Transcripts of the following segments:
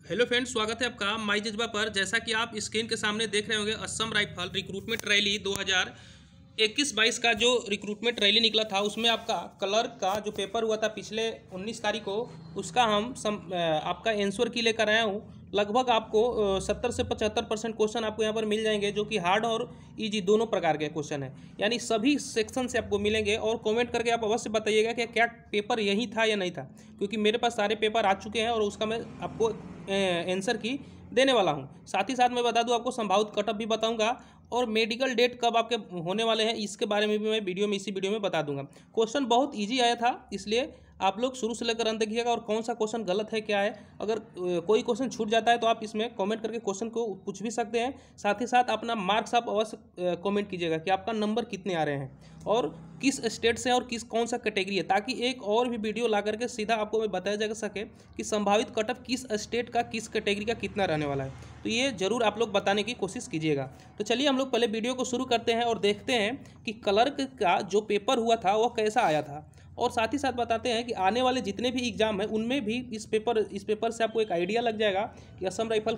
Hello friends, स्वागत है आपका माई जज्बा पर। जैसा कि आप स्क्रीन के सामने देख रहे होंगे, असम राइफल रिक्रूटमेंट रैली 2021-22 का जो रिक्रूटमेंट रैली निकला था, उसमें आपका क्लर्क का जो पेपर हुआ था पिछले 19 तारीख को, उसका आपका आंसर की लेकर आया हूँ। लगभग आपको 70 से 75% क्वेश्चन आपको यहाँ पर मिल जाएंगे, जो कि हार्ड और इजी दोनों प्रकार के क्वेश्चन है, यानी सभी सेक्शन से आपको मिलेंगे। और कमेंट करके आप अवश्य बताइएगा कि क्या पेपर यही था या नहीं था, क्योंकि मेरे पास सारे पेपर आ चुके हैं और उसका मैं आपको आंसर की देने वाला हूं। साथ ही साथ मैं बता दूं, आपको संभावित कटअप भी बताऊंगा और मेडिकल डेट कब आपके होने वाले हैं, इसके बारे में भी मैं इसी वीडियो में बता दूंगा। क्वेश्चन बहुत इजी आया था, इसलिए आप लोग शुरू से लेकर अंत देखिएगा और कौन सा क्वेश्चन गलत है क्या है। अगर कोई क्वेश्चन छूट जाता है तो आप इसमें कमेंट करके क्वेश्चन को पूछ भी सकते हैं। साथ ही साथ अपना मार्क्स आप अवश्य कमेंट कीजिएगा कि आपका नंबर कितने आ रहे हैं और किस स्टेट से है और कौन सा कैटेगरी है, ताकि एक और भी वीडियो ला करके सीधा आपको मैं बताया जा सके कि संभावित कटअप किस स्टेट का किस कैटेगरी का कितना रहने वाला है। तो ये जरूर आप लोग बताने की कोशिश कीजिएगा। तो चलिए हम लोग पहले वीडियो को शुरू करते हैं और देखते हैं कि क्लर्क का जो पेपर हुआ था वो कैसा आया था, और साथ ही साथ बताते हैं कि आने वाले जितने भी एग्जाम हैं उनमें भी इस पेपर से आपको एक आइडिया लग जाएगा कि असम राइफल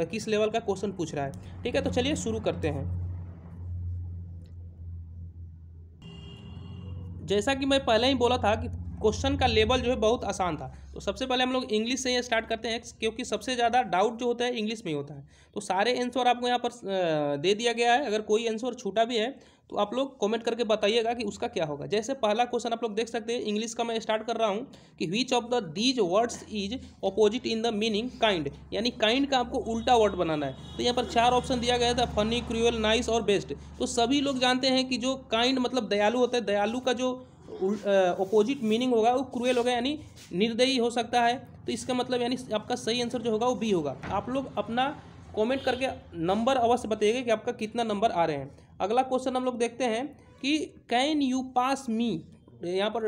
किस लेवल का क्वेश्चन पूछ रहा है। ठीक है, तो चलिए शुरू करते हैं। जैसा कि मैं पहले ही बोला था कि क्वेश्चन का लेवल जो है बहुत आसान था, तो सबसे पहले हम लोग इंग्लिश से ही स्टार्ट करते हैं, क्योंकि सबसे ज़्यादा डाउट जो होता है इंग्लिश में ही होता है। तो सारे आंसर आपको यहाँ पर दे दिया गया है। अगर कोई आंसर छूटा भी है तो आप लोग कमेंट करके बताइएगा कि उसका क्या होगा। जैसे पहला क्वेश्चन आप लोग देख सकते हैं, इंग्लिश का मैं स्टार्ट कर रहा हूँ कि which of the these words is opposite in the meaning kind, यानी काइंड का आपको उल्टा वर्ड बनाना है। तो यहाँ पर 4 ऑप्शन दिया गया था, फनी, क्रूअल, नाइस और बेस्ट। तो सभी लोग जानते हैं कि जो काइंड मतलब दयालु होता है, दयालु का जो अपोजिट मीनिंग होगा वो क्रूएल होगा, यानी निर्दयी हो सकता है। तो इसका मतलब यानी आपका सही आंसर जो होगा वो बी होगा। आप लोग अपना कमेंट करके नंबर अवश्य बताइएगा कि आपका कितना नंबर आ रहे हैं। अगला क्वेश्चन हम लोग देखते हैं कि कैन यू पास मी, यहाँ पर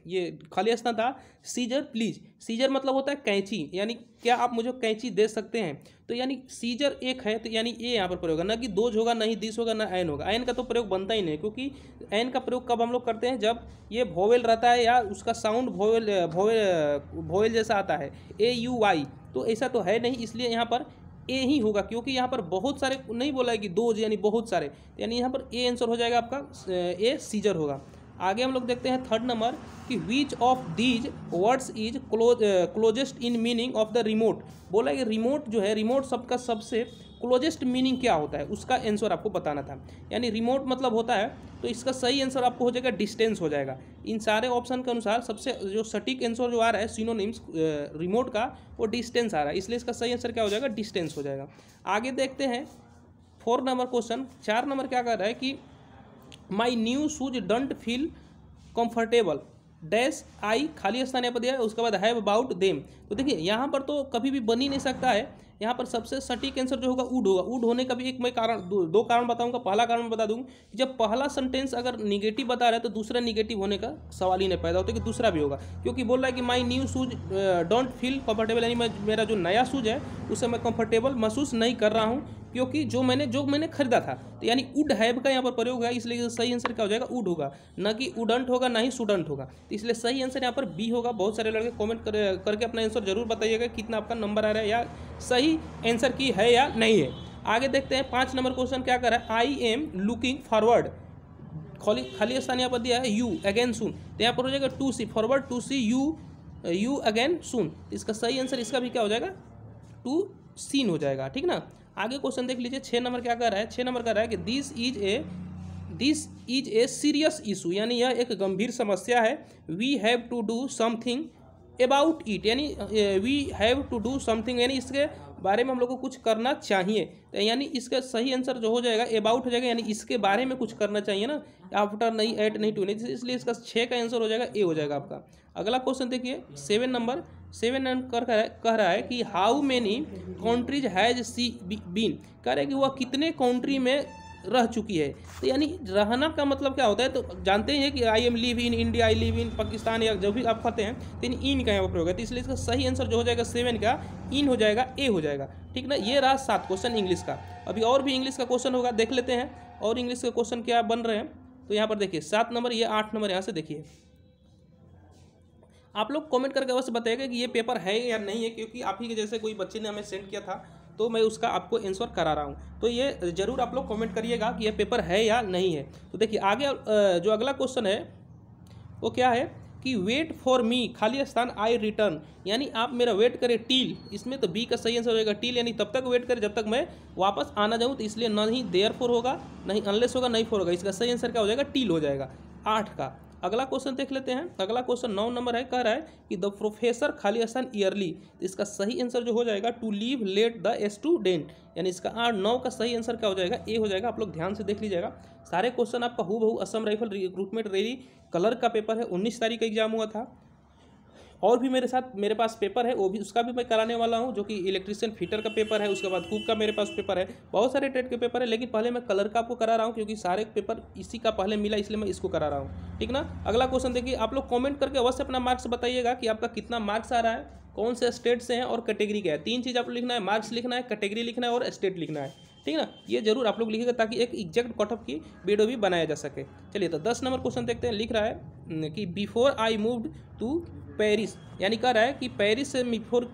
ये खाली स्थान था, सीजर प्लीज। सीजर मतलब होता है कैंची, यानी क्या आप मुझे कैंची दे सकते हैं। तो यानी सीजर एक है, तो यानी ए यहाँ पर प्रयोग होगा, ना कि दोज होगा, ना ही दिस होगा, ना एन होगा। एन का तो प्रयोग बनता ही नहीं, क्योंकि एन का प्रयोग कब हम लोग करते हैं, जब ये वोवेल रहता है या उसका साउंड वोवेल जैसा आता है, AUY। तो ऐसा तो है नहीं, इसलिए यहाँ पर ए ही होगा, क्योंकि यहाँ पर बहुत सारे नहीं बोला है कि दोज यानी बहुत सारे, यानी यहाँ पर ए आंसर हो जाएगा आपका, ए सीजर होगा। आगे हम लोग देखते हैं थर्ड नंबर कि which of these words is closest in meaning of the remote. बोला है कि रिमोट जो है, रिमोट शब्द का सबसे क्लोजेस्ट मीनिंग क्या होता है, उसका आंसर आपको बताना था। यानी रिमोट मतलब होता है, तो इसका सही आंसर आपको हो जाएगा डिस्टेंस हो जाएगा। इन सारे ऑप्शन के अनुसार सबसे जो सटीक आंसर जो आ रहा है सिनोनिम्स रिमोट का, वो डिस्टेंस आ रहा है, इसलिए इसका सही आंसर क्या हो जाएगा, डिस्टेंस हो जाएगा। आगे देखते हैं 4 नंबर क्वेश्चन। 4 नंबर क्या कर रहा है कि my new shoes don't feel comfortable dash I, खाली स्थान यहाँ पर दिया है, उसके बाद हैव अबाउट देम। तो देखिए यहाँ पर तो कभी भी बन ही नहीं सकता है। यहाँ पर सबसे सटीक आंसर जो होगा वुड होगा। वुड होने का भी एक मैं कारण दो कारण बताऊंगा। पहला कारण मैं बता दूं कि जब पहला सेंटेंस अगर निगेटिव बता रहा है तो दूसरा निगेटिव होने का सवाल ही नहीं पैदा होता कि दूसरा भी होगा, क्योंकि बोल रहा है कि my new shoes don't feel comfortable, यानी मेरा जो नया शूज है उसे मैं कंफर्टेबल महसूस नहीं कर रहा हूँ, क्योंकि जो मैंने खरीदा था। तो यानी वुड हैव का यहाँ पर प्रयोग है, इसलिए सही आंसर क्या हो जाएगा, वुड होगा, ना कि वुडंट होगा, ना ही शुडंट होगा। तो इसलिए सही आंसर यहाँ पर बी होगा। बहुत सारे लड़के कमेंट करके अपना आंसर जरूर बताइएगा कितना आपका नंबर आ रहा है या सही आंसर की है या नहीं है। आगे देखते हैं 5 नंबर क्वेश्चन क्या कर रहा है, आई एम लुकिंग फॉरवर्ड, खाली स्थान यहाँ पर दिया है यू अगेन सून। तो यहाँ पर हो जाएगा to see, forward to see you again soon. इसका सही आंसर इसका भी क्या हो जाएगा, टू सीन हो जाएगा। ठीक ना। आगे क्वेश्चन देख लीजिए 6 नंबर क्या कर रहा है। 6 नंबर कर रहा है कि this is a serious issue, यानी यह एक गंभीर समस्या है। We have to do something about it, यानी we have to do something, यानी इसके बारे में हम लोग को कुछ करना चाहिए। तो यानी इसका सही आंसर जो हो जाएगा अबाउट हो जाएगा, यानी इसके बारे में कुछ करना चाहिए ना, आफ्टर नहीं, एट नहीं, टू नहीं, इसलिए इसका 6 का आंसर हो जाएगा ए हो जाएगा आपका। अगला क्वेश्चन देखिए 7 नंबर कह रहा है कि how many countries has she been, कह रहा है कि वह कितने कंट्री में रह चुकी है। तो यानी रहना का मतलब क्या होता है, तो जानते हैं कि I am live in India, I live in Pakistan, या जब भी आप कहते हैं तो इन का यहाँ पर प्रयोग है। तो इसलिए इसका सही आंसर जो हो जाएगा 7 का इन हो जाएगा, ए हो जाएगा। ठीक ना। ये रहा 7 क्वेश्चन इंग्लिश का। अभी और भी इंग्लिश का क्वेश्चन होगा, देख लेते हैं और इंग्लिश के क्वेश्चन क्या बन रहे हैं। तो यहाँ पर देखिए 7 नंबर, ये 8 नंबर यहाँ से देखिए। आप लोग कमेंट करके अवश्य बताइएगा कि ये पेपर है या नहीं है, क्योंकि आप ही के जैसे कोई बच्चे ने हमें सेंड किया था, तो मैं उसका आपको आंसर करा रहा हूँ। तो ये जरूर आप लोग कमेंट करिएगा कि ये पेपर है या नहीं है। तो देखिए आगे जो अगला क्वेश्चन है वो क्या है कि वेट फॉर मी खाली स्थान आई रिटर्न, यानी आप मेरा वेट करें टील, इसमें तो बी का सही आंसर हो जाएगा टील, यानी तब तक वेट करें जब तक मैं वापस आना जाऊँ, तो इसलिए नहीं देयर फोर होगा, नहीं अनलेस होगा, नहीं फोर होगा, इसका सही आंसर क्या हो जाएगा, टील हो जाएगा 8 का। अगला क्वेश्चन देख लेते हैं। अगला क्वेश्चन 9 नंबर है, कह रहा है कि द प्रोफेसर खाली स्थान ईयरली, तो इसका सही आंसर जो हो जाएगा to leave let the student, यानी इसका 8-9 का सही आंसर क्या हो जाएगा, ए हो जाएगा। आप लोग ध्यान से देख लीजिएगा, सारे क्वेश्चन आपका हूबहू Assam rifle recruitment rally colour का पेपर है, 19 तारीख का एग्जाम हुआ था। और भी मेरे पास पेपर है, वो भी उसका भी मैं कराने वाला हूँ, जो कि इलेक्ट्रीशियन फिटर का पेपर है, उसके बाद कुक का मेरे पास पेपर है, बहुत सारे ट्रेड के पेपर है, लेकिन पहले मैं कलर का आपको करा रहा हूँ, क्योंकि सारे पेपर इसी का पहले मिला, इसलिए मैं इसको करा रहा हूँ, ठीक ना। अगला क्वेश्चन देखिए, आप लोग कॉमेंट करके अवश्य अपना मार्क्स बताइएगा कि आपका कितना मार्क्स आ रहा है, कौन से स्टेट से हैं और कैटेगरी क्या है। 3 चीज़ आपको लिखना है, मार्क्स लिखना है, कैटेगरी लिखना है और स्टेट लिखना है, ठीक ना। ये जरूर आप लोग लिखिएगा ताकि एक एग्जैक्ट कटऑफ की वीडियो भी बनाया जा सके। चलिए तो 10 नंबर क्वेश्चन देखते हैं। लिख रहा है कि before I moved to Paris, यानी कह रहा है कि पेरिस से before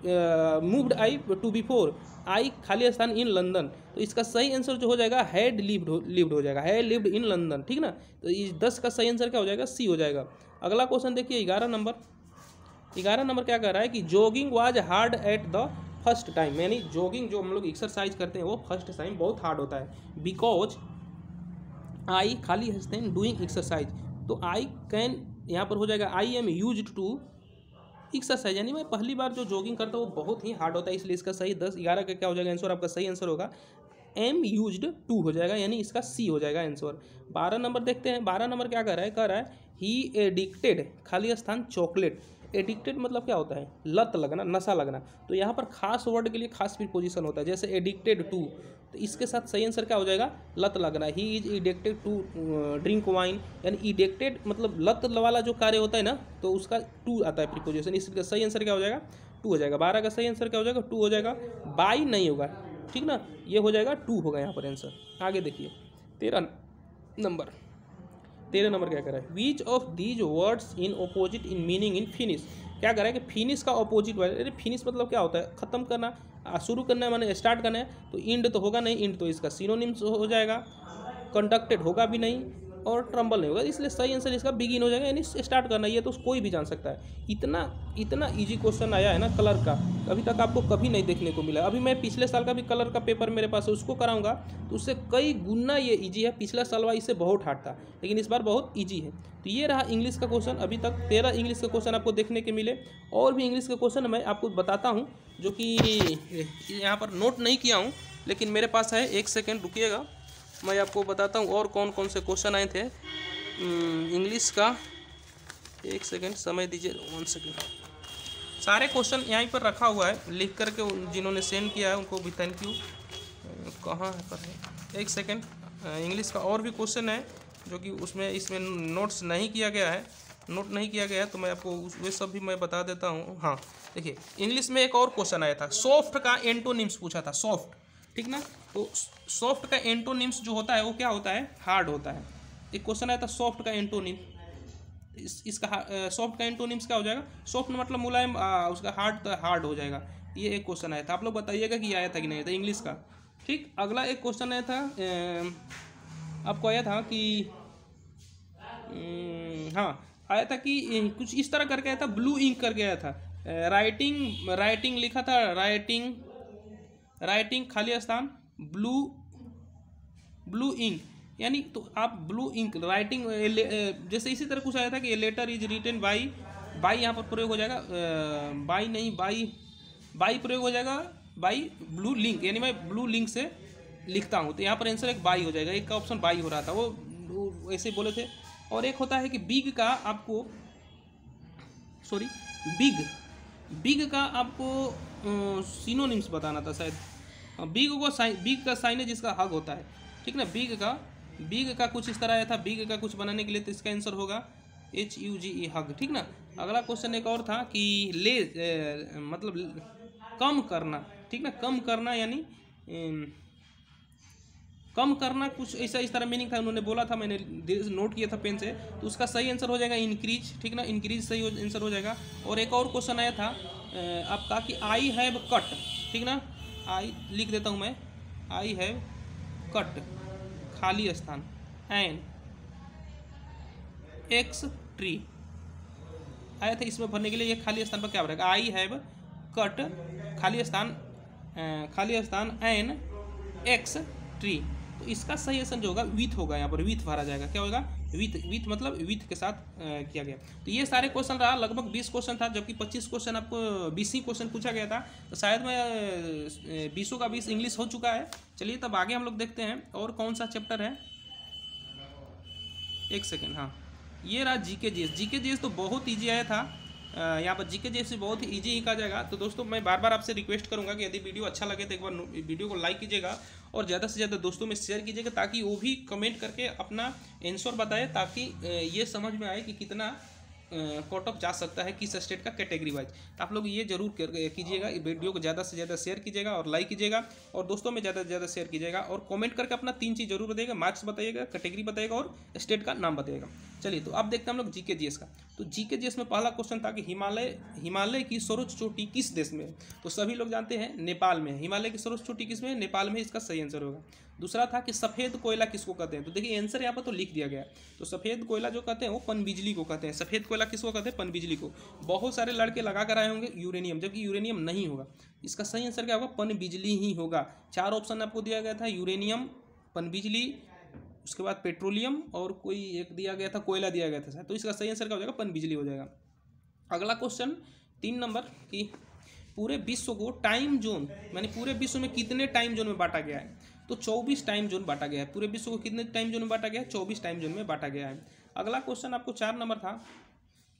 moved I to before I खाली स्थान इन लंदन, तो इसका सही आंसर जो हो जाएगा हैड लिव्ड हो जाएगा, हैड लिव्ड इन लंदन, ठीक ना। तो इस 10 का सही आंसर क्या हो जाएगा, सी हो जाएगा। अगला क्वेश्चन देखिए 11 नंबर क्या कह रहा है कि jogging was hard at the first time, यानी जॉगिंग जो हम लोग एक्सरसाइज करते हैं वो फर्स्ट टाइम बहुत हार्ड होता है। बिकॉज आई खाली स्थान डूइंग एक्सरसाइज, तो आई कैन यहाँ पर हो जाएगा I am used to exercise, यानी मैं पहली बार जो जॉगिंग करता हूँ वो बहुत ही हार्ड होता है, इसलिए इसका सही 10-11 का क्या हो जाएगा आंसर, आपका सही आंसर होगा एम यूज्ड टू हो जाएगा, यानी इसका सी हो जाएगा आंसर। 12 नंबर देखते हैं। 12 नंबर क्या कह रहा है ही एडिक्टेड खाली स्थान चॉकलेट, एडिक्टेड मतलब क्या होता है, लत लगना, नशा लगना, तो यहाँ पर खास वर्ड के लिए खास प्रीपोजिशन होता है, जैसे एडिक्टेड टू, तो इसके साथ सही आंसर क्या हो जाएगा, लत लगना। He is addicted to drink wine, यानी एडिक्टेड मतलब लत वाला जो कार्य होता है ना, तो उसका टू आता है प्रीपोजिशन, इसका सही आंसर क्या हो जाएगा, टू हो जाएगा। 12 का सही आंसर क्या हो जाएगा, टू हो जाएगा। बाई नहीं होगा, ठीक ना, ये हो जाएगा टू होगा यहाँ पर आंसर। आगे देखिए 13 नंबर क्या कर रहा है, which of these words in opposite in meaning in finish, क्या कर रहा है कि फिनिश का अपोजिट वर्ड, अरे फिनिश मतलब क्या होता है, खत्म करना, शुरू करना है माने स्टार्ट करना है, तो इंड तो होगा नहीं, इंड तो इसका सिनोनिम्स हो जाएगा, कंडक्टेड होगा भी नहीं और ट्रम्बल नहीं होगा, इसलिए सही आंसर इसका बिगिन हो जाएगा, यानी स्टार्ट करना, ये तो कोई भी जान सकता है। इतना इजी क्वेश्चन आया है ना कलर का, अभी तक आपको कभी नहीं देखने को मिला। अभी मैं पिछले साल का भी कलर का पेपर मेरे पास है, उसको कराऊंगा तो उससे कई गुना ये इजी है, पिछला साल वाला इससे बहुत हार्ड था, लेकिन इस बार बहुत इजी है। तो ये रहा इंग्लिश का क्वेश्चन, अभी तक 13 इंग्लिश का क्वेश्चन आपको देखने के मिले। और भी इंग्लिश के क्वेश्चन मैं आपको बताता हूँ, जो कि यहाँ पर नोट नहीं किया हूँ, लेकिन मेरे पास है, 1 सेकेंड रुकिएगा, मैं आपको बताता हूँ और कौन कौन से क्वेश्चन आए थे इंग्लिश का। 1 सेकेंड समय दीजिए, 1 सेकेंड। सारे क्वेश्चन यहीं पर रखा हुआ है, लिख करके जिन्होंने सेंड किया है उनको भी थैंक यू। कहाँ है पर है, 1 सेकेंड। इंग्लिश का और भी क्वेश्चन है जो कि इसमें नोट्स नहीं किया गया है, तो मैं आपको वे सब भी मैं बता देता हूँ। हाँ देखिए, इंग्लिश में एक और क्वेश्चन आया था, सॉफ्ट का एंटोनिम्स पूछा था, सॉफ्ट, ठीक ना। तो सॉफ्ट का एंटोनिम्स जो होता है वो क्या होता है, हार्ड होता है। एक क्वेश्चन आया था सॉफ्ट का एंटोनिम, इसका सॉफ्ट का एंटोनिम्स क्या हो जाएगा, सॉफ्ट मतलब मुलायम, उसका हार्ड हो जाएगा। ये एक क्वेश्चन आया था, आप लोग बताइएगा कि आया था कि नहीं आया था इंग्लिश का। ठीक, अगला एक क्वेश्चन आया था, आपको आया था कि हाँ आया था कि कुछ इस तरह करके आया था, ब्लू इंक करके आया था, राइटिंग लिखा था, राइटिंग खाली स्थान ब्लू इंक, यानी तो आप ब्लू इंक राइटिंग, जैसे इसी तरह कुछ आया था कि लेटर इज रिटन बाई यहाँ पर प्रयोग हो जाएगा, बाई प्रयोग हो जाएगा, बाई ब्लू लिंक, यानी मैं ब्लू लिंक से लिखता हूँ, तो यहाँ पर आंसर एक बाई हो जाएगा। एक का ऑप्शन बाई हो रहा था, वो ऐसे बोले थे। और एक होता है कि बिग का आपको सिनोनिम्स बताना था शायद, बिग का साइनेज इसका हग होता है, ठीक ना। बिग का कुछ इस तरह आया था, बिग का कुछ बनाने के लिए, तो इसका आंसर होगा HUGE हग, ठीक ना। अगला क्वेश्चन एक और था कि मतलब कम करना, ठीक ना, कम करना यानी कम करना कुछ ऐसा इस तरह मीनिंग था, उन्होंने बोला था, मैंने नोट किया था पेन से। तो उसका सही आंसर हो जाएगा इंक्रीज, ठीक ना, इंक्रीज सही आंसर हो जाएगा। और एक और क्वेश्चन आया था आपका कि आई हैव कट, ठीक ना, आई लिख देता हूँ मैं, आई हैव कट खाली स्थान एन एक्स ट्री आया था, इसमें भरने के लिए ये खाली स्थान पर क्या भरेगा, आई हैव कट खाली स्थान एन एक्स ट्री। तो इसका सही आंसर जो होगा विथ होगा, यहाँ पर विथ भरा जाएगा, क्या होगा विथ मतलब विथ के साथ किया गया। तो ये सारे क्वेश्चन रहा, लगभग 20 क्वेश्चन था, जबकि 25 क्वेश्चन आपको 20 ही क्वेश्चन पूछा गया था। तो शायद मैं 20 का 20 इंग्लिश हो चुका है। चलिए तब आगे हम लोग देखते हैं और कौन सा चैप्टर है, एक सेकेंड, हाँ ये रहा जीके जीएस। जीके जीएस तो बहुत ईजी आया था, यहाँ पर जीके जीएस बहुत ईजी ही कहा जाएगा। तो दोस्तों मैं बार बार आपसे रिक्वेस्ट करूंगा कि यदि वीडियो अच्छा लगे तो एक बार वीडियो को लाइक कीजिएगा और ज़्यादा से ज़्यादा दोस्तों में शेयर कीजिएगा, ताकि वो भी कमेंट करके अपना आंसर बताए, ताकि ये समझ में आए कि कितना कट ऑफ जा सकता है किस स्टेट का कैटेगरी वाइज। तो आप लोग ये जरूर कीजिएगा, वीडियो को ज़्यादा से ज़्यादा शेयर कीजिएगा और लाइक कीजिएगा और दोस्तों में ज़्यादा से ज़्यादा शेयर कीजिएगा और कमेंट करके अपना 3 चीज़ जरूर बताइएगा, मार्क्स बताइएगा, कैटेगरी बताइएगा और स्टेट का नाम बताइएगा। चलिए तो अब देखते हैं हम लोग जीके जीएस का। तो जीके जीएस में पहला क्वेश्चन था कि हिमालय की सर्वोच्च चोटी किस देश में है। तो सभी लोग जानते हैं नेपाल में। हिमालय की सर्वोच्च चोटी किस में है, नेपाल में, इसका सही आंसर होगा। दूसरा था कि सफ़ेद कोयला किसको कहते हैं। तो देखिए आंसर यहाँ पर तो लिख दिया गया है। तो सफ़ेद कोयला जो कहते हैं वो पनबिजली को कहते हैं। सफ़ेद कोयला किसको कहते हैं, पनबिजली को। बहुत सारे लड़के लगा कर आए होंगे यूरेनियम, जबकि यूरेनियम नहीं होगा। इसका सही आंसर क्या होगा, पनबिजली ही होगा। 4 ऑप्शन आपको दिया गया था, यूरेनियम, पनबिजली, उसके बाद पेट्रोलियम और कोई एक दिया गया था, कोयला दिया गया था। तो इसका सही आंसर क्या हो जाएगा, पनबिजली हो जाएगा। अगला क्वेश्चन 3 नंबर की पूरे विश्व को टाइम जोन, माने पूरे विश्व में कितने टाइम जोन में बांटा गया है। तो 24 टाइम जोन बांटा गया है। पूरे विश्व को कितने टाइम जोन में बांटा गया है, 24 टाइम जोन में बांटा गया है। अगला क्वेश्चन आपको 4 नंबर था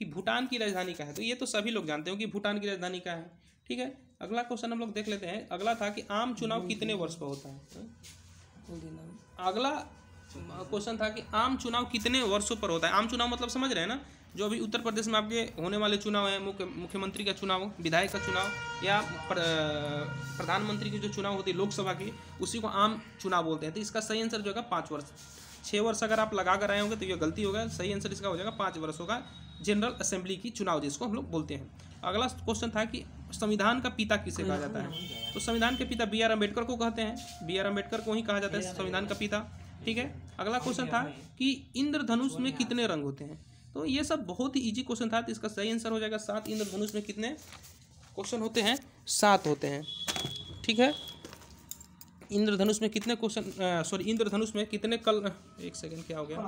कि भूटान की राजधानी क्या है। तो ये तो सभी लोग जानते हो कि भूटान की राजधानी क्या है, ठीक है। अगला क्वेश्चन हम लोग देख लेते हैं। अगला था कि आम चुनाव कितने वर्ष पर होता है। अगला क्वेश्चन था कि आम चुनाव कितने वर्षों पर होता है। आम चुनाव मतलब समझ रहे हैं ना, जो अभी उत्तर प्रदेश में आपके होने वाले चुनाव है, मुख्यमंत्री का चुनाव, विधायक का चुनाव या प्रधानमंत्री की जो चुनाव होती है लोकसभा की, उसी को आम चुनाव बोलते हैं। तो इसका सही आंसर जो होगा 5 वर्ष। 6 वर्ष अगर आप लगा कर आए होंगे तो ये गलती होगा। सही आंसर इसका हो जाएगा 5 वर्ष होगा, जनरल असेंबली की चुनाव जिसको हम लोग बोलते हैं। अगला क्वेश्चन था कि संविधान का पिता किसे कहा जाता है। तो संविधान के पिता बी आर अम्बेडकर को कहते हैं। बी आर अम्बेडकर को ही कहा जाता है संविधान का पिता, ठीक है। अगला क्वेश्चन था कि इंद्रधनुष में कितने रंग होते हैं। तो ये सब बहुत ही इजी क्वेश्चन था। तो इसका सही आंसर हो जाएगा 7। इंद्रधनुष में कितने क्वेश्चन होते हैं, 7 होते हैं, ठीक है। इंद्रधनुष में कितने क्वेश्चन, इंद्रधनुष में कितने एक सेकंड क्या हो गया,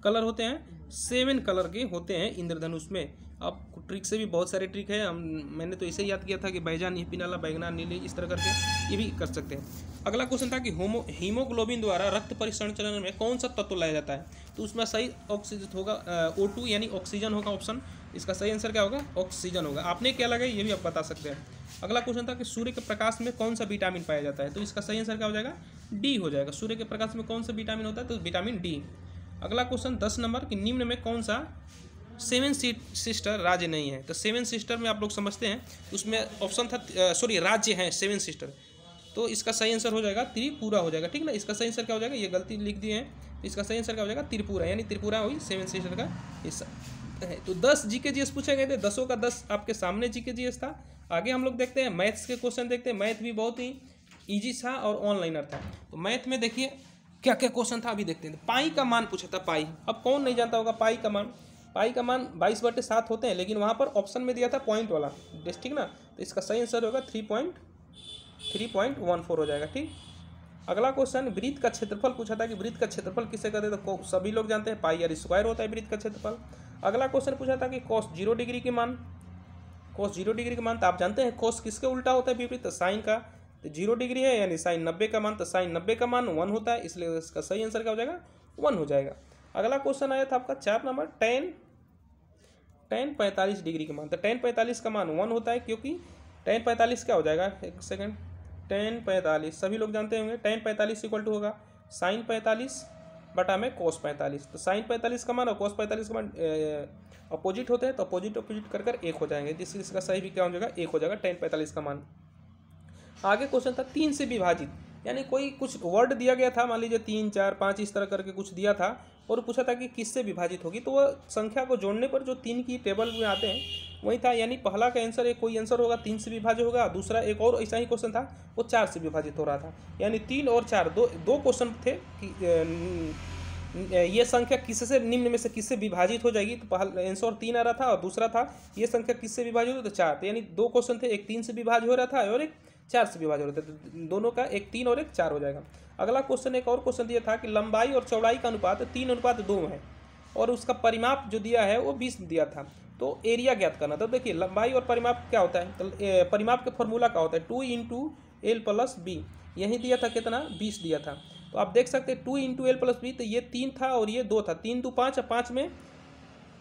कलर होते हैं 7 कलर के होते हैं इंद्रधनुष में। अब ट्रिक से भी बहुत सारे ट्रिक है, मैंने तो इसे याद किया था कि बैजान, पिनाला, बैगना, नीली, इस तरह करके ये भी कर सकते हैं। अगला क्वेश्चन था कि हीमोग्लोबिन द्वारा रक्त परिसंचरण में कौन सा तत्व लाया जाता है। तो उसमें सही ऑक्सीजन होगा, O2 यानी ऑक्सीजन होगा ऑप्शन। इसका सही आंसर क्या होगा, ऑक्सीजन होगा। आपने क्या लगा ये भी आप बता सकते हैं। अगला क्वेश्चन था कि सूर्य के प्रकाश में कौन सा विटामिन पाया जाता है। तो इसका सही आंसर क्या हो जाएगा, डी हो जाएगा। सूर्य के प्रकाश में कौन सा विटामिन होता है, तो विटामिन डी। अगला क्वेश्चन 10 नंबर कि निम्न में कौन सा 7 सिस्टर राज्य नहीं है। तो 7 सिस्टर में आप लोग समझते हैं, उसमें ऑप्शन था राज्य हैं 7 सिस्टर। तो इसका सही आंसर हो जाएगा त्रिपुरा हो जाएगा, ठीक ना। इसका सही आंसर क्या हो जाएगा, ये गलती लिख दिए हैं। तो इसका सही आंसर क्या हो जाएगा, त्रिपुरा, यानी त्रिपुरा हुई 7 सिस्टर का हिस्सा है। तो 10 जीके जीएस पूछे गए थे, 10 का 10 आपके सामने जीके जीएस था। आगे हम लोग देखते हैं मैथ्स के क्वेश्चन देखते हैं। मैथ भी बहुत ही ईजी था और ऑनलाइनर था। तो मैथ में देखिए क्या क्या क्वेश्चन था, अभी देखते हैं। पाई का मान पूछा था, पाई। अब कौन नहीं जानता होगा पाई का मान। पाई का मान 22/7 होते हैं, लेकिन वहाँ पर ऑप्शन में दिया था पॉइंट वाला, ठीक ना। तो इसका सही आंसर होगा 3.14 हो जाएगा, ठीक। अगला क्वेश्चन वृत्त का क्षेत्रफल पूछा था कि वृत्त का क्षेत्रफल किसे कहते हैं। तो सभी लोग जानते हैं पाई आर स्क्वायर होता है वृत्त का क्षेत्रफल। अगला क्वेश्चन पूछा था कि cos 0 डिग्री के मान, cos 0 डिग्री के मान। तो आप जानते हैं cos किसके उल्टा होता है, विपरीत, तो साइन का। तो 0 डिग्री है यानी साइन 90 का मान, तो साइन 90 का मान 1 होता है, इसलिए इसका सही आंसर क्या हो जाएगा, 1 हो जाएगा। अगला क्वेश्चन आया था आपका 4 नंबर tan 45 डिग्री का मान। तो tan 45 का मान 1 होता है, क्योंकि tan 45 क्या हो जाएगा, एक सेकंड, tan 45 सभी लोग जानते होंगे। tan 45 इक्वल टू होगा साइन 45 बटा में cos 45। तो साइन 45 का मान और cos 45 का मान अपोजिट होते हैं, तो अपोजिट कर 1 हो जाएंगे। इसका सही भी क्या हो जाएगा, 1 हो जाएगा tan 45 का मान। आगे क्वेश्चन था 3 से विभाजित यानी कोई कुछ वर्ड दिया गया था, मान लीजिए 3, 4, 5 इस तरह करके कुछ दिया था और पूछा था कि किससे विभाजित होगी, तो वह संख्या को जोड़ने पर जो 3 की टेबल में आते हैं वही था। यानी पहला का आंसर एक कोई आंसर होगा 3 से विभाजित होगा, दूसरा एक और ऐसा ही क्वेश्चन था वो 4 से विभाजित हो रहा था। यानी 3 और 4 दो क्वेश्चन थे कि ये संख्या किससे निम्न में से किससे विभाजित हो जाएगी, तो पहला आंसर 3 आ रहा था और दूसरा था ये संख्या किससे विभाजित हो तो 4। तो यानी 2 क्वेश्चन थे, एक 3 से विभाजित हो रहा था और एक 4 से विभाजित हो रहा था, तो दोनों का एक 3 और एक 4 हो जाएगा। अगला क्वेश्चन एक और क्वेश्चन दिया था कि लंबाई और चौड़ाई का अनुपात 3:2 है और उसका परिमाप जो दिया है वो 20 दिया था, तो एरिया ज्ञात करना था। देखिए लंबाई और परिमाप क्या होता है, तो परिमाप के फॉर्मूला क्या होता है 2 × L + B, यही दिया था कितना 20 दिया था। तो आप देख सकते हैं 2 × L + B, तो ये 3 था और ये 2 था, 3 2 5,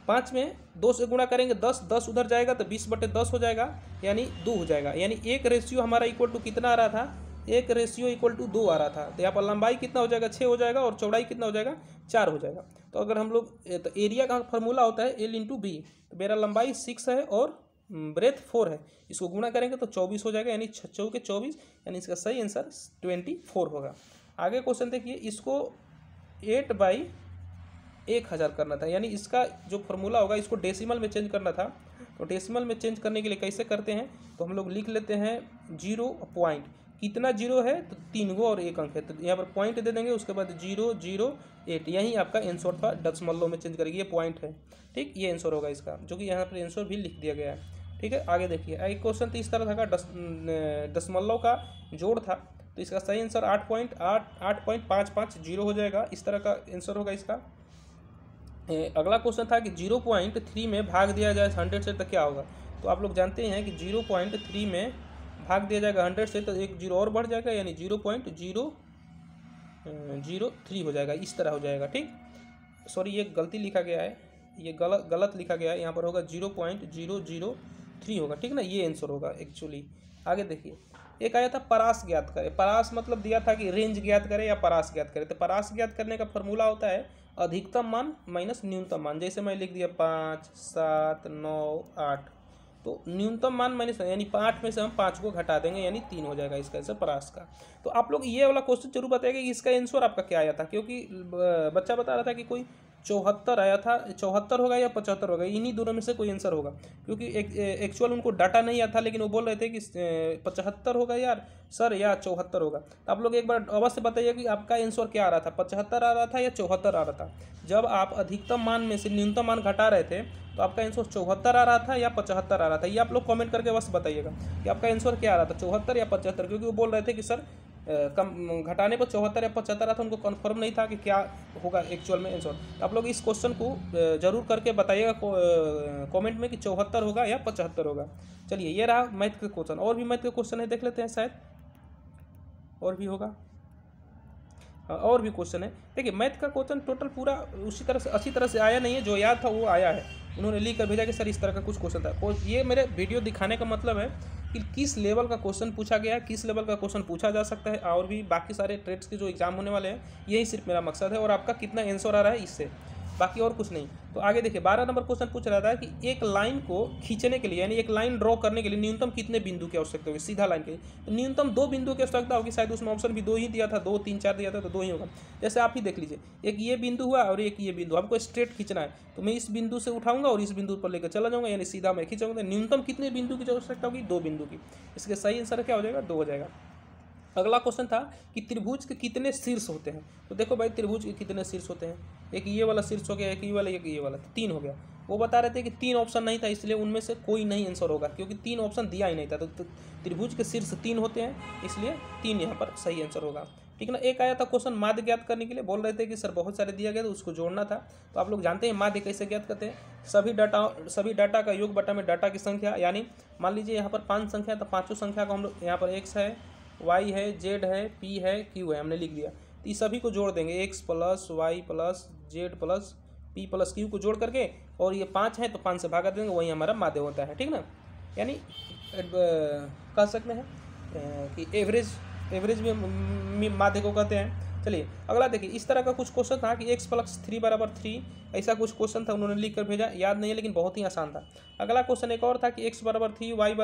5 में 2 से गुणा करेंगे 10, 10 उधर जाएगा तो 20/10 हो जाएगा, यानी 2 हो जाएगा। यानी एक रेशियो हमारा इक्वल टू कितना आ रहा था, एक रेशियो इक्वल टू 2 आ रहा था। तो यहाँ पर लंबाई कितना हो जाएगा 6 हो जाएगा और चौड़ाई कितना हो जाएगा 4 हो जाएगा। तो अगर हम लोग तो एरिया का फॉर्मूला होता है L × B, तो मेरा लंबाई 6 है और ब्रेथ 4 है, इसको गुणा करेंगे तो 24 हो जाएगा, यानी 6 के 24, यानी इसका सही आंसर 24 होगा। आगे क्वेश्चन देखिए, इसको 8/1000 करना था, यानी इसका जो फॉर्मूला होगा इसको डेसिमल में चेंज करना था। तो डेसिमल में चेंज करने के लिए कैसे करते हैं, तो हम लोग लिख लेते हैं 0 पॉइंट, कितना 0 है तो 3 गो और 1 अंक है, तो यहाँ पर पॉइंट दे देंगे, उसके बाद 008, यही आपका आंसर था, दशमलव में चेंज करेंगे, ये पॉइंट है, ठीक, ये आंसर होगा इसका, जो कि यहाँ पर आंसर भी लिख दिया गया है। ठीक है, आगे देखिए एक क्वेश्चन तो इस तरह था, दशमलव का जोड़ था, तो इसका सही आंसर 8.550 हो जाएगा, इस तरह का आंसर होगा इसका। अगला क्वेश्चन था कि 0.3 में भाग दिया जाए 100 से तो क्या होगा, तो आप लोग जानते हैं कि 0.3 में भाग दिया जाएगा 100 से तो एक 0 और बढ़ जाएगा, यानी 0.003 हो जाएगा, इस तरह हो जाएगा। ठीक, सॉरी ये गलती लिखा गया है, ये गलत लिखा गया है, यहाँ पर होगा 0.003 होगा, ठीक ना, ये आंसर होगा एक्चुअली। आगे देखिए, एक आया था परास ज्ञात करें, परास मतलब दिया था कि रेंज ज्ञात करें या परास ज्ञात करें, तो परास ज्ञात करने का फॉर्मूला होता है अधिकतम मान माइनस न्यूनतम मान। जैसे मैं लिख दिया 5, 7, 9, 8, तो न्यूनतम मान माइनस, यानी 8 में से हम 5 को घटा देंगे, यानी 3 हो जाएगा इसका आंसर परास का। तो आप लोग ये वाला क्वेश्चन जरूर बताइएगा कि इसका आंसर आपका क्या आया था, क्योंकि बच्चा बता रहा था कि कोई 74 आया था, 74 होगा या 75 होगा, इन्हीं दोनों में से कोई आंसर होगा, क्योंकि एक्चुअल उनको डाटा नहीं आता, लेकिन वो बोल रहे थे कि 75 होगा यार सर या 74 होगा। तो आप लोग एक बार अवश्य बताइए कि आपका आंसर क्या आ रहा था, 75 आ रहा था या 74 आ रहा था। जब आप अधिकतम मान में से न्यूनतम मान घटा रहे थे तो आपका आंसर 74 आ रहा था या 75 आ रहा था, ये आप लोग कमेंट करके बस बताइएगा कि आपका आंसर क्या आ रहा था, 74 या 75, क्योंकि वो बोल रहे थे कि सर कम घटाने पर 74 या 75 रहा था, उनको कंफर्म नहीं था कि क्या होगा एक्चुअल में आंसर। तो आप लोग इस क्वेश्चन को जरूर करके बताइएगा कमेंट में कि 74 होगा या 75 होगा। चलिए, ये रहा मैथ का क्वेश्चन, और भी मैथ के क्वेश्चन है, देख लेते हैं, शायद और भी होगा, और भी क्वेश्चन है। देखिए मैथ का क्वेश्चन टोटल पूरा उसी तरह से अच्छी तरह से आया नहीं है, जो याद था वो आया है, उन्होंने लिख कर भेजा कि सर इस तरह का कुछ क्वेश्चन था। ये मेरे वीडियो दिखाने का मतलब है कि किस लेवल का क्वेश्चन पूछा गया है, किस लेवल का क्वेश्चन पूछा जा सकता है, और भी बाकी सारे ट्रेड्स के जो एग्जाम होने वाले हैं, यही सिर्फ मेरा मकसद है, और आपका कितना आंसर आ रहा है इससे, बाकी और कुछ नहीं। तो आगे देखिए 12 नंबर क्वेश्चन पूछ रहा था कि एक लाइन को खींचने के लिए, यानी एक लाइन ड्रॉ करने के लिए न्यूनतम कितने बिंदु की आवश्यकता होगी, सीधा लाइन के, तो न्यूनतम 2 बिंदु की आवश्यकता होगी, शायद उसमें ऑप्शन भी 2 ही दिया था, 2, 3, 4 दिया था, तो 2 ही होगा। जैसे आप ही देख लीजिए, एक ये बिंदु हुआ और एक ये बिंदु, हमको स्ट्रेट खींचना है, तो मैं इस बिंदु से उठाऊंगा और इस बिंदु पर लेकर चला जाऊंगा, यानी सीधा मैं खींचूंगा। न्यूनतम कितने बिंदु की आवश्यकता होगी, 2 बिंदु की, इसके सही आंसर क्या हो जाएगा, 2 हो जाएगा। अगला क्वेश्चन था कि त्रिभुज के कितने शीर्ष होते हैं, तो देखो भाई त्रिभुज के कितने शीर्ष होते हैं, एक ये वाला शीर्ष हो गया, एक ये वाला, एक ये वाला, 3 हो गया। वो बता रहे थे कि 3 ऑप्शन नहीं था, इसलिए उनमें से कोई नहीं आंसर होगा, क्योंकि 3 ऑप्शन दिया ही नहीं था, तो त्रिभुज के शीर्ष 3 होते हैं, इसलिए 3 यहाँ पर सही आंसर होगा। ठीक ना। एक आया था क्वेश्चन माध्य ज्ञात करने के लिए, बोल रहे थे कि सर बहुत सारे दिया गया तो उसको जोड़ना था। तो आप लोग जानते हैं माध्य कैसे ज्ञात करते हैं, सभी डाटा का योग बटा में डाटा की संख्या, यानी मान लीजिए यहाँ पर 5 संख्या, तो 5 संख्या को हम लोग यहाँ पर x है, y है, z है, p है, q है, हमने लिख दिया, तो इस सभी को जोड़ देंगे, x plus Y plus Z plus p plus q को जोड़ करके, और ये 5 है तो 5 से भागा देंगे, वही हमारा माध्य होता है। ठीक ना, यानी कह सकते हैं कि एवरेज में माध्य को कहते हैं। चलिए अगला देखिए, इस तरह का कुछ क्वेश्चन था कि x+3 = 3, ऐसा कुछ क्वेश्चन था, उन्होंने लिख कर भेजा, याद नहीं है लेकिन बहुत ही आसान था। अगला क्वेश्चन एक और था कि x = 3, y =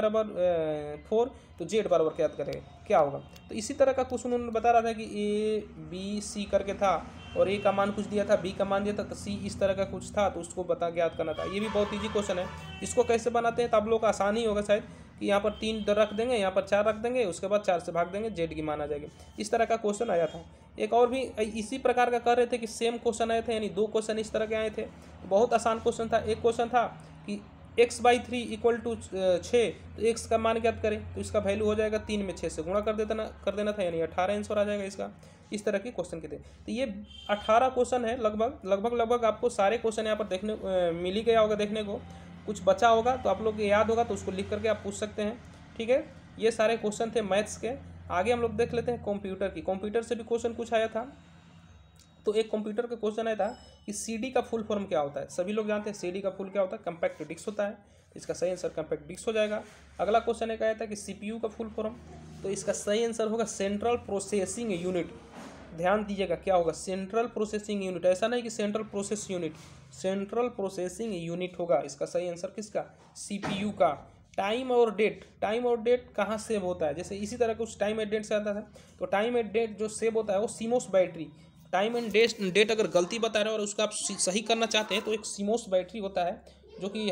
4, तो z बराबर क्या करें, क्या होगा। तो इसी तरह का कुछ उन्होंने बता रहा था कि a b c करके था, और a का मान कुछ दिया था, b का मान दिया था, तो c इस तरह का कुछ था, तो उसको ज्ञात करना था। ये भी बहुत ईजी क्वेश्चन है। इसको कैसे बनाते हैं तो आप लोग का आसान ही होगा शायद, कि यहाँ पर 3 रख देंगे, यहाँ पर 4 रख देंगे, उसके बाद 4 से भाग देंगे, जेड की मान आ जाएगी। इस तरह का क्वेश्चन आया था। एक और भी इसी प्रकार का कर रहे थे कि सेम क्वेश्चन आए थे, यानी 2 क्वेश्चन इस तरह के आए थे। बहुत आसान क्वेश्चन था। एक क्वेश्चन था कि x/3 = 6, तो x का मान ज्ञात करें, तो इसका वैल्यू हो जाएगा 3 में 6 से गुणा कर देना था, यानी 18 आंसर आ जाएगा इसका। इस तरह के क्वेश्चन के थे। तो ये 18 क्वेश्चन है लगभग आपको सारे क्वेश्चन यहाँ पर देखने मिल ही गया होगा देखने को। कुछ बचा होगा तो आप लोग को याद होगा तो उसको लिख करके आप पूछ सकते हैं, ठीक है। ये सारे क्वेश्चन थे मैथ्स के। आगे हम लोग देख लेते हैं कंप्यूटर की। कंप्यूटर से भी क्वेश्चन कुछ आया था। तो एक कंप्यूटर का क्वेश्चन आया था कि CD का फुल फॉर्म क्या होता है। सभी लोग जानते हैं CD का फुल क्या होता है, कम्पैक्ट डिस्क होता है। इसका सही आंसर कम्पैक्ट डिस्क हो जाएगा। अगला क्वेश्चन एक आया था कि CPU का फुल फॉर्म, तो इसका सही आंसर होगा सेंट्रल प्रोसेसिंग यूनिट। ध्यान दीजिएगा क्या होगा, सेंट्रल प्रोसेसिंग यूनिट, ऐसा नहीं कि central process unit, central processing unit होगा इसका सही आंसर किसका, CPU का। टाइम और डेट कहाँ सेव होता है, जैसे इसी तरह कुछ टाइम एंड डेट से आता है। तो टाइम एंड डेट जो सेव होता है वो CMOS battery, time and date अगर गलती बता रहे हो और उसका आप सही करना चाहते हैं तो एक सीमोस बैटरी होता है जो कि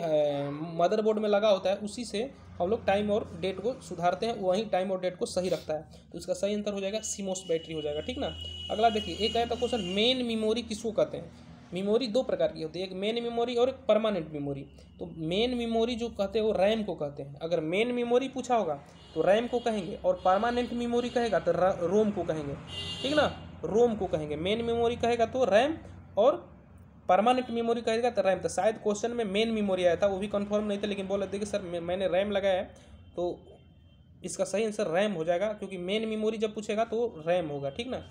मदरबोर्ड में लगा होता है, उसी से हम लोग टाइम और डेट को सुधारते हैं, वहीं टाइम और डेट को सही रखता है। तो इसका सही आंसर हो जाएगा सीमोस बैटरी हो जाएगा, ठीक ना। अगला देखिए, एक आया था क्वेश्चन मेन मेमोरी किसको कहते हैं। मेमोरी 2 प्रकार की होती है, एक मेन मेमोरी और एक परमानेंट मेमोरी। तो मेन मेमोरी जो कहते हैं वो रैम को कहते हैं। अगर मेन मेमोरी पूछा होगा तो रैम को कहेंगे, और परमानेंट मेमोरी कहेगा तो रोम को कहेंगे, ठीक ना, रोम को कहेंगे। मेन मेमोरी कहेगा तो रैम, और परमानेंट मेमोरी कहेगा तो रैम। तो शायद क्वेश्चन में मेन मेमोरी आया था, वो भी कंफर्म नहीं था, लेकिन बोला देखिए सर मैंने रैम लगाया है, तो इसका सही आंसर रैम हो जाएगा, क्योंकि मेन मेमोरी जब पूछेगा तो रैम होगा, ठीक ना।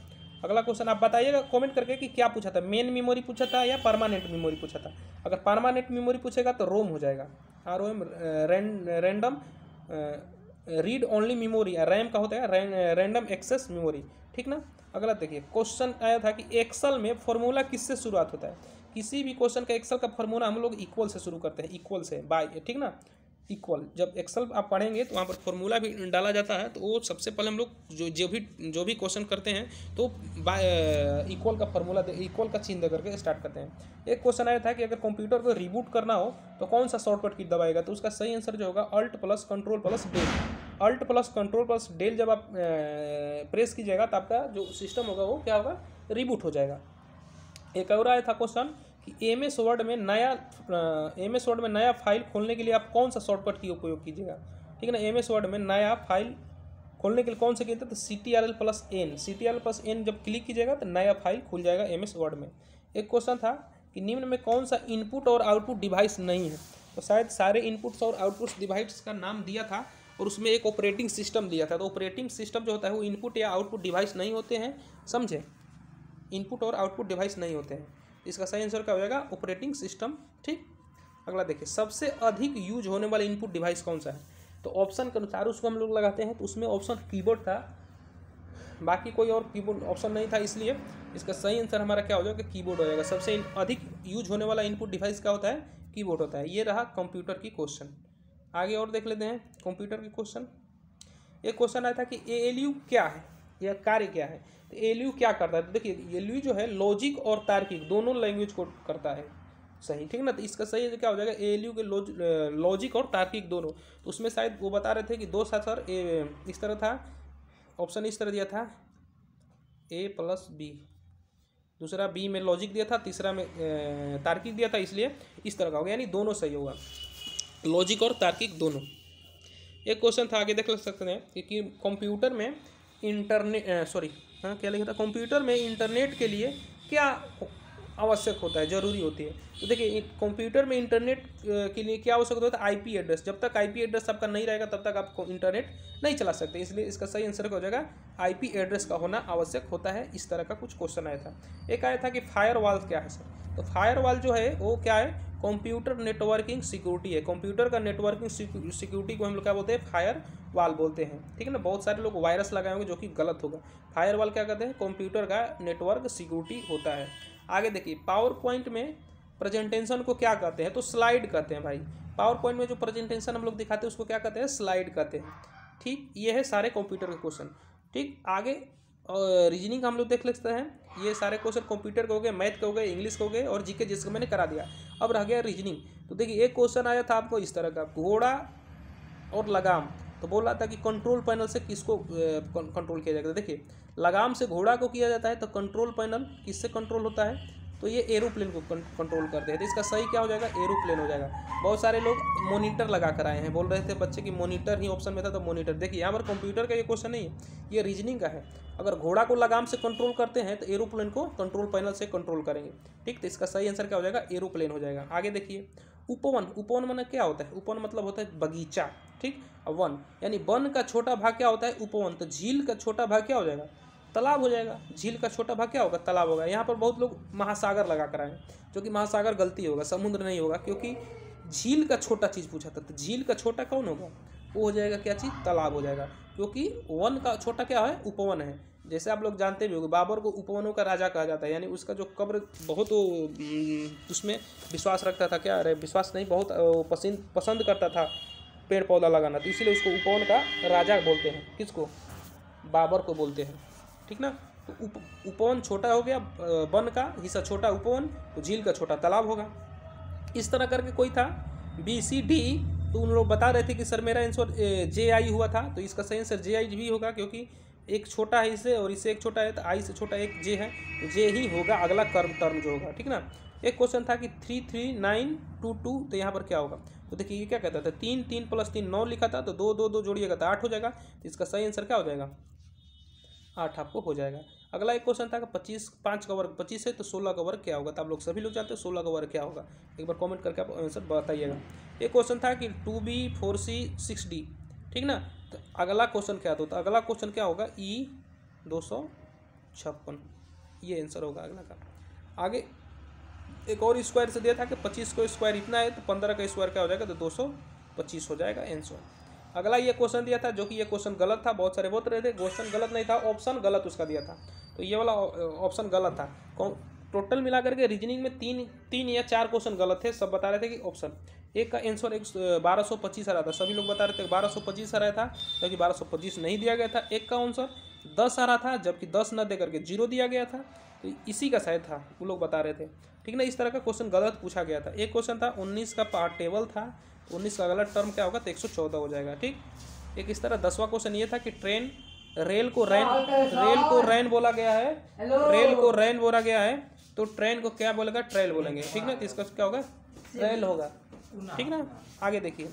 अगला क्वेश्चन आप बताइएगा कमेंट करके कि क्या पूछा था, मेन मेमोरी पूछा था या परमानेंट मेमोरी पूछा था। अगर परमानेंट मेमोरी पूछेगा तो रोम हो जाएगा, ROM, random read only memory. RAM का होता है रैंडम एक्सेस मेमोरी, ठीक ना। अगला देखिए, क्वेश्चन आया था कि एक्सेल में फॉर्मूला किससे शुरुआत होता है। किसी भी क्वेश्चन का एक्सेल का फॉर्मूला हम लोग इक्वल से शुरू करते हैं, इक्वल से, बाय, ठीक ना, इक्वल। जब एक्सेल आप पढ़ेंगे तो वहाँ पर फॉर्मूला भी डाला जाता है, तो वो सबसे पहले हम लोग जो भी क्वेश्चन करते हैं तो इक्वल का फॉर्मूला इक्वल का चिन्ह दे करके स्टार्ट करते हैं। एक क्वेश्चन आया था कि अगर कंप्यूटर को रिबूट करना हो तो कौन सा शॉर्टकट की दबाएगा, तो उसका सही आंसर जो होगा Alt+Ctrl+Del। Alt+Ctrl+Del जब आप प्रेस कीजिएगा तो आपका जो सिस्टम होगा वो क्या होगा, रिबूट हो जाएगा। एक और आया था क्वेश्चन कि MS वर्ड में नया फाइल खोलने के लिए आप कौन सा शॉर्टकट की उपयोग कीजिएगा, ठीक है ना। MS वर्ड में नया फाइल खोलने के लिए कौन से कीजिए, तो Ctrl+N जब क्लिक कीजिएगा तो नया फाइल खुल जाएगा MS वर्ड में। एक क्वेश्चन था कि निम्न में कौन सा इनपुट और आउटपुट डिवाइस नहीं है, तो शायद सारे इनपुट्स और आउटपुट्स डिवाइस का नाम दिया था और उसमें एक ऑपरेटिंग सिस्टम दिया था। तो ऑपरेटिंग सिस्टम जो होता है वो इनपुट या आउटपुट डिवाइस नहीं होते हैं, समझे, इनपुट और आउटपुट डिवाइस नहीं होते हैं। इसका सही आंसर क्या हो जाएगा, ऑपरेटिंग सिस्टम, ठीक। अगला देखिए, सबसे अधिक यूज होने वाला इनपुट डिवाइस कौन सा है, तो ऑप्शन के अनुसार उसको हम लोग लगाते हैं, तो उसमें ऑप्शन कीबोर्ड था, बाकी कोई और कीबोर्ड ऑप्शन नहीं था, इसलिए इसका सही आंसर हमारा क्या हो जाएगा, कीबोर्ड हो जाएगा। सबसे अधिक यूज होने वाला इनपुट डिवाइस क्या होता है, कीबोर्ड होता है। ये रहा कंप्यूटर की क्वेश्चन। आगे और देख लेते हैं कंप्यूटर की क्वेश्चन। एक क्वेश्चन आया था कि ALU क्या है, यह कार्य क्या है। तो ALU क्या करता है, तो देखिए ALU जो है लॉजिक और तार्किक दोनों लैंग्वेज को करता है, सही, ठीक ना। तो इसका सही क्या हो जाएगा, ALU के लॉजिक और तार्किक दोनों। तो उसमें शायद वो बता रहे थे कि 2 सर इस तरह था, ऑप्शन इस तरह दिया था A+B, दूसरा B में लॉजिक दिया था, तीसरा में तार्किक दिया था, इसलिए इस तरह का होगा, यानी दोनों सही होगा, लॉजिक और तार्किक दोनों। एक क्वेश्चन था, आगे देख सकते हैं कि कंप्यूटर में क्या लिखा था, कंप्यूटर में इंटरनेट के लिए क्या आवश्यक होता है, जरूरी होती है। तो देखिए कंप्यूटर में इंटरनेट के लिए क्या आवश्यक होता है, IP एड्रेस। जब तक IP एड्रेस आपका नहीं रहेगा तब तक आप इंटरनेट नहीं चला सकते, इसलिए इसका सही आंसर हो जाएगा IP एड्रेस का होना आवश्यक होता है। इस तरह का कुछ क्वेश्चन आया था। एक आया था कि फायरवॉल क्या है सर। तो फायरवॉल जो है वो क्या है, कंप्यूटर नेटवर्किंग सिक्योरिटी है। कंप्यूटर का नेटवर्किंग सिक्योरिटी को हम लोग क्या बोलते हैं, फायर वाल बोलते हैं, ठीक है ना। बहुत सारे लोग वायरस लगाए होंगे जो कि गलत होगा। फायर वाल क्या कहते हैं, कंप्यूटर का नेटवर्क सिक्योरिटी होता है। आगे देखिए, पावर पॉइंट में प्रेजेंटेशन को क्या कहते हैं, तो स्लाइड कहते हैं भाई। पावर पॉइंट में जो प्रेजेंटेशन हम लोग दिखाते हैं उसको क्या कहते हैं, स्लाइड कहते हैं। ठीक, ये है सारे कंप्यूटर के क्वेश्चन। ठीक, आगे रीजनिंग हम लोग देख लेते हैं। ये सारे क्वेश्चन कंप्यूटर के हो गए, मैथ के हो गए, इंग्लिश के हो गए और जीके जिसको मैंने करा दिया। अब रह गया रीजनिंग। तो देखिए एक क्वेश्चन आया था आपको इस तरह का, घोड़ा और लगाम। तो बोल रहा था कि कंट्रोल पैनल से किसको कंट्रोल किया जाएगा। देखिए लगाम से घोड़ा को किया जाता है, तो कंट्रोल पैनल किससे कंट्रोल होता है, तो ये एरोप्लेन को कंट्रोल करते हैं। तो इसका सही क्या हो जाएगा, एरोप्लेन हो जाएगा। बहुत सारे लोग मोनीटर लगा कर आए हैं, बोल रहे थे बच्चे कि मोनीटर ही ऑप्शन में था, तो मोनीटर। देखिए यहाँ पर कंप्यूटर का ये क्वेश्चन नहीं है, ये रीजनिंग का है। अगर घोड़ा को लगाम से कंट्रोल करते हैं तो एरोप्लेन को कंट्रोल पैनल से कंट्रोल करेंगे। ठीक, तो इसका सही आंसर क्या हो जाएगा, एरोप्लेन हो जाएगा। आगे देखिए, उपवन। उपवन माने क्या होता है, उपवन मतलब होता है बगीचा। ठीक, और वन यानी वन का छोटा भाग क्या होता है, उपवन। तो झील का छोटा भाग क्या हो जाएगा, तालाब हो जाएगा। झील का छोटा भाग क्या होगा, तालाब होगा। यहाँ पर बहुत लोग महासागर लगा कर आए, जो कि महासागर गलती होगा, समुद्र नहीं होगा, क्योंकि झील का छोटा चीज़ पूछा था। तो झील का छोटा कौन होगा, वो हो जाएगा क्या चीज़, तालाब हो जाएगा। क्योंकि वन का छोटा क्या है, उपवन है। जैसे आप लोग जानते भी होंगे, बाबर को उपवनों का राजा कहा जाता है, यानी उसका जो कब्र बहुत उसमें विश्वास रखता था, क्या अरे विश्वास नहीं, बहुत पसंद करता था पेड़ पौधा लगाना, तो इसीलिए उसको उपवन का राजा बोलते हैं। किसको, बाबर को बोलते हैं। ठीक ना। तो उपवन छोटा हो गया, वन का हिस्सा छोटा उपवन, तो झील का छोटा तालाब होगा। इस तरह करके कोई था BCD, तो उन लोग बता रहे थे कि सर मेरा आंसर JI हुआ था, तो इसका सही आंसर JI भी होगा, क्योंकि एक छोटा है इससे और इससे एक छोटा है, तो I से छोटा एक J है, तो J ही होगा अगला टर्म जो होगा। ठीक ना। एक क्वेश्चन था कि 33922, तो यहाँ पर क्या होगा, तो देखिए ये क्या कहता था, 3 3 + 3 9 लिखा था, तो 2 2 2 जोड़िएगा तो 8 हो जाएगा। तो इसका सही आंसर क्या हो जाएगा, 8 आपको हो जाएगा। अगला एक क्वेश्चन था कि 25 5 का वर्ग 25 है, तो 16 का वर्ग क्या होगा। तो आप लोग सभी लोग जानते हैं 16 का वर्ग क्या होगा, एक बार कमेंट करके आप आंसर बताइएगा। एक क्वेश्चन था कि 2B 4C 6D। ठीक ना। तो अगला क्वेश्चन क्या था, तो अगला क्वेश्चन क्या होगा, E 256, ये आंसर होगा अगला का। आगे एक और स्क्वायर से दिया था कि 25 को स्क्वायर इतना है, तो 15 का स्क्वायर क्या हो जाएगा, तो 225 हो जाएगा आंसर। अगला ये क्वेश्चन दिया था, जो कि ये क्वेश्चन गलत था, बहुत सारे बोल रहे थे क्वेश्चन गलत नहीं था, ऑप्शन गलत उसका दिया था, तो ये वाला ऑप्शन गलत था। टोटल मिला करके रीजनिंग में 3 या 4 क्वेश्चन गलत थे, सब बता रहे थे कि ऑप्शन एक का आंसर 1225 आ रहा था, सभी लोग बता रहे थे 1225 आ रहा था, जबकि 1225 नहीं दिया गया था। एक का आंसर 10 आ रहा था, जबकि 10 न दे करके 0 दिया गया था, तो इसी का शायद था, वो लोग बता रहे थे। ठीक ना। इस तरह का क्वेश्चन गलत पूछा गया था। एक क्वेश्चन था 19 का पार्ट टेबल था, 19 का अगला टर्म क्या होगा, तो 114 हो जाएगा। ठीक। एक इस तरह 10वां क्वेश्चन ये था कि रेल को रैन बोला गया है, रेल को रैन बोला गया है, तो ट्रेन को क्या बोलेगा, ट्रेल बोलेंगे। ठीक ना। तो इसका क्या होगा, ट्रेल होगा। ठीक ना। आगे देखिए,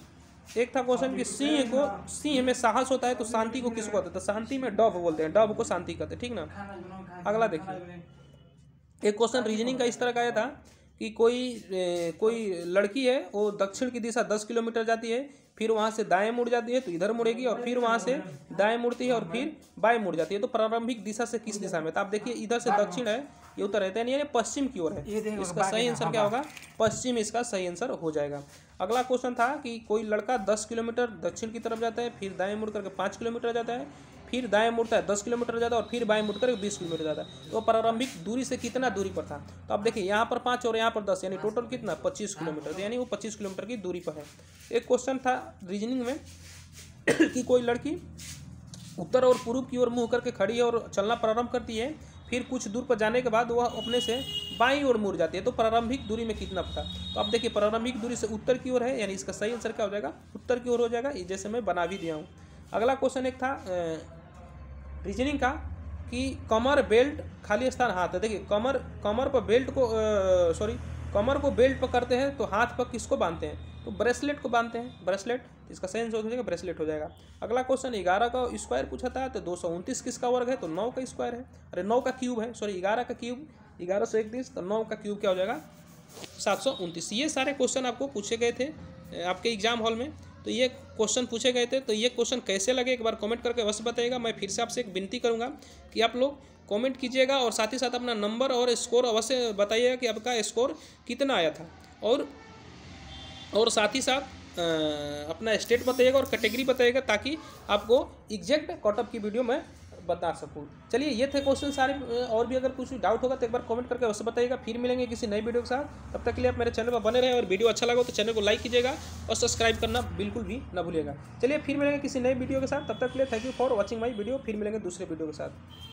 एक था क्वेश्चन कि सिंह में साहस होता है, तो शांति को किसको कहते हैं, तो शांति में डव बोलते हैं, डव को शांति कहते हैं। ठीक ना। अगला देखिए, एक क्वेश्चन रीजनिंग का इस तरह का आया था कि कोई लड़की है, वो दक्षिण की दिशा 10 किलोमीटर जाती है, फिर वहाँ से दाएं मुड़ जाती है, तो इधर मुड़ेगी, और फिर वहाँ से दाएं मुड़ती है और फिर बाएं मुड़ जाती है। तो प्रारंभिक दिशा से किस दिशा में, तो आप देखिए इधर से दक्षिण है, ये उत्तर रहता है, यानी पश्चिम की ओर है। इसका सही आंसर क्या होगा, पश्चिम इसका सही आंसर हो जाएगा। अगला क्वेश्चन था कि कोई लड़का 10 किलोमीटर दक्षिण की तरफ जाता है, फिर दाएं मुड़ करके 5 किलोमीटर जाता है, फिर दाएं मुड़ता है 10 किलोमीटर जाता है, और फिर बाएं मुड़कर 20 किलोमीटर जाता है। तो प्रारंभिक दूरी से कितना दूरी पर था, तो आप देखिए यहाँ पर 5 और यहाँ पर 10, यानी टोटल कितना 25 किलोमीटर, तो यानी वो 25 किलोमीटर की दूरी पर है। एक क्वेश्चन था रीजनिंग में कि कोई लड़की उत्तर और पूर्व की ओर मुँह करके खड़ी है और चलना प्रारंभ करती है, फिर कुछ दूर पर जाने के बाद वह अपने से बाईं ओर मुड़ जाती है, तो प्रारंभिक दूरी में कितना था। तो आप देखिए प्रारंभिक दूरी से उत्तर की ओर है, यानी इसका सही आंसर क्या हो जाएगा, उत्तर की ओर हो जाएगा, जैसे मैं बना भी दिया हूँ। अगला क्वेश्चन एक था रीजनिंग का कि कमर बेल्ट खाली स्थान हाथ है। देखिए कमर पर बेल्ट को कमर को बेल्ट पर करते हैं, तो हाथ पर किसको बांधते हैं, तो ब्रेसलेट को बांधते हैं, ब्रेसलेट। इसका सही आंसर हो जाएगा ब्रेसलेट हो जाएगा। अगला क्वेश्चन 11 का स्क्वायर पूछा था, तो 229 किसका वर्ग है, तो 9 का स्क्वायर है, अरे 9 का क्यूब है, 11 का क्यूब, 11 से 31, तो 9 का क्यूब क्या हो जाएगा 729। ये सारे क्वेश्चन आपको पूछे गए थे आपके एग्जाम हॉल में। तो ये क्वेश्चन पूछे गए थे। तो ये क्वेश्चन कैसे लगे एक बार कमेंट करके अवश्य बताइएगा। मैं फिर से आपसे एक विनती करूँगा कि आप लोग कमेंट कीजिएगा और साथ ही साथ अपना नंबर और स्कोर अवश्य बताइएगा कि आपका स्कोर कितना आया था, और साथ ही साथ अपना स्टेट बताइएगा और कैटेगरी बताइएगा, ताकि आपको एग्जैक्ट कटऑफ की वीडियो मैं बता सकूँ। चलिए ये थे क्वेश्चन सारे, और भी अगर कुछ डाउट होगा तो एक बार कमेंट करके अवश्य बताइएगा। फिर मिलेंगे किसी नई वीडियो के साथ, तब तक के लिए आप मेरे चैनल पर बने रहें, और वीडियो अच्छा लगा तो चैनल को लाइक कीजिएगा और सब्सक्राइब करना बिल्कुल भी ना भूलिएगा। चलिए फिर मिलेंगे किसी नई वीडियो के साथ, तब तक के लिए thank you for watching my video. फिर मिलेंगे दूसरे वीडियो के साथ।